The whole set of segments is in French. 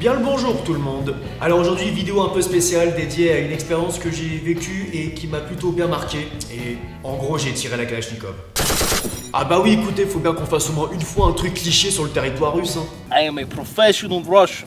Bien le bonjour tout le monde. Alors aujourd'hui vidéo un peu spéciale dédiée à une expérience que j'ai vécue et qui m'a plutôt bien marqué. Et en gros j'ai tiré la Kalachnikov. Ah bah oui écoutez, faut bien qu'on fasse au moins une fois un truc cliché sur le territoire russe hein. I am a professional Russian.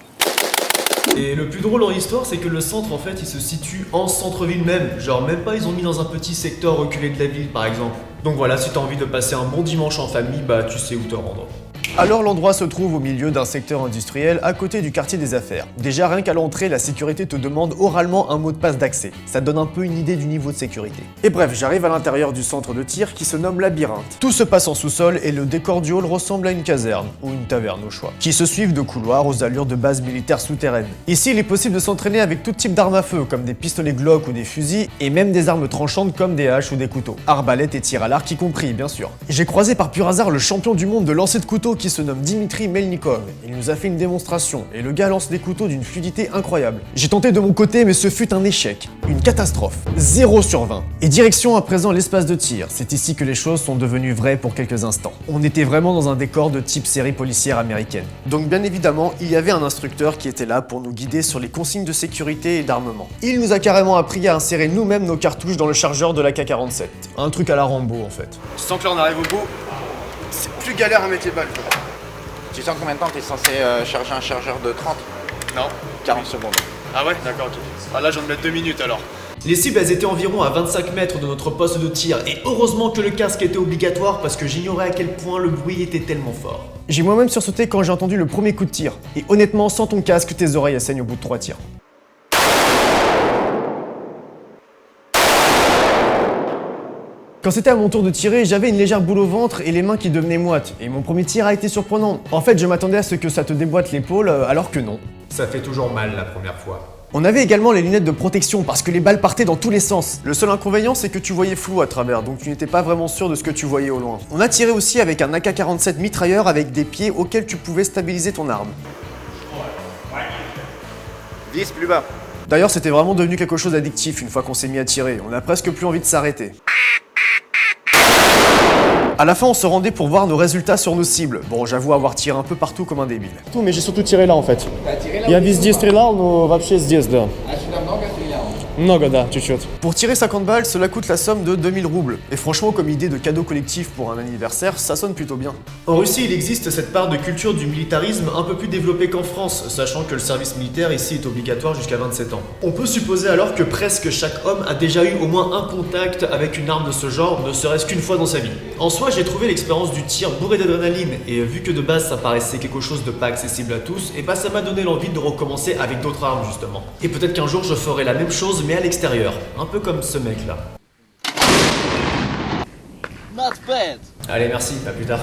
Et le plus drôle en histoire, c'est que le centre en fait il se situe en centre-ville même. Genre même pas ils ont mis dans un petit secteur reculé de la ville par exemple. Donc voilà, si t'as envie de passer un bon dimanche en famille, bah tu sais où te rendre. Alors l'endroit se trouve au milieu d'un secteur industriel à côté du quartier des affaires. Déjà rien qu'à l'entrée, la sécurité te demande oralement un mot de passe d'accès. Ça te donne un peu une idée du niveau de sécurité. Et bref, j'arrive à l'intérieur du centre de tir qui se nomme Labyrinthe. Tout se passe en sous-sol et le décor du hall ressemble à une caserne, ou une taverne au choix, qui se suivent de couloirs aux allures de bases militaires souterraines. Ici, il est possible de s'entraîner avec tout type d'armes à feu, comme des pistolets Glock ou des fusils, et même des armes tranchantes comme des haches ou des couteaux. Arbalètes et tir à l'arc y compris, bien sûr. J'ai croisé par pur hasard le champion du monde de lancer de couteaux qui se nomme Dimitri Melnikov. Il nous a fait une démonstration et le gars lance des couteaux d'une fluidité incroyable. J'ai tenté de mon côté mais ce fut un échec, une catastrophe, 0 sur 20. Et direction à présent l'espace de tir, c'est ici que les choses sont devenues vraies pour quelques instants. On était vraiment dans un décor de type série policière américaine. Donc bien évidemment, il y avait un instructeur qui était là pour nous guider sur les consignes de sécurité et d'armement. Il nous a carrément appris à insérer nous-mêmes nos cartouches dans le chargeur de la K-47. Un truc à la Rambo en fait. Je sens que là on arrive au bout, c'est plus galère à mettre les balles. Tu sens combien de temps t'es censé charger un chargeur de 30? Non. 40 secondes. Ah ouais, d'accord, ok. Ah là j'en mets 2 minutes alors. Les cibles elles étaient environ à 25 mètres de notre poste de tir et heureusement que le casque était obligatoire parce que j'ignorais à quel point le bruit était tellement fort. J'ai moi-même sursauté quand j'ai entendu le premier coup de tir et honnêtement sans ton casque tes oreilles elles saignent au bout de 3 tirs. Quand c'était à mon tour de tirer, j'avais une légère boule au ventre et les mains qui devenaient moites, et mon premier tir a été surprenant. En fait, je m'attendais à ce que ça te déboîte l'épaule, alors que non. Ça fait toujours mal la première fois. On avait également les lunettes de protection parce que les balles partaient dans tous les sens. Le seul inconvénient, c'est que tu voyais flou à travers, donc tu n'étais pas vraiment sûr de ce que tu voyais au loin. On a tiré aussi avec un AK-47 mitrailleur avec des pieds auxquels tu pouvais stabiliser ton arme. Vise plus bas. D'ailleurs, c'était vraiment devenu quelque chose d'addictif une fois qu'on s'est mis à tirer. On a presque plus envie de s'arrêter. À la fin, on se rendait pour voir nos résultats sur nos cibles. Bon, j'avoue avoir tiré un peu partout comme un débile. Tout, mais j'ai surtout tiré là en fait. T'as tiré là? Я везде стрелял, но вообще здесь, да. Ah, tu l'as много стрелял? Много, да, чуть-чуть. Pour tirer 50 balles, cela coûte la somme de 2000 roubles. Et franchement, comme idée de cadeau collectif pour un anniversaire, ça sonne plutôt bien. En Russie, il existe cette part de culture du militarisme un peu plus développée qu'en France, sachant que le service militaire ici est obligatoire jusqu'à 27 ans. On peut supposer alors que presque chaque homme a déjà eu au moins un contact avec une arme de ce genre, ne serait-ce qu'une fois dans sa vie. En soi, j'ai trouvé l'expérience du tir bourré d'adrénaline, et vu que de base ça paraissait quelque chose de pas accessible à tous, et bah ça m'a donné l'envie de recommencer avec d'autres armes justement. Et peut-être qu'un jour je ferai la même chose mais à l'extérieur, un peu comme ce mec là. Not bad. Allez merci, à plus tard.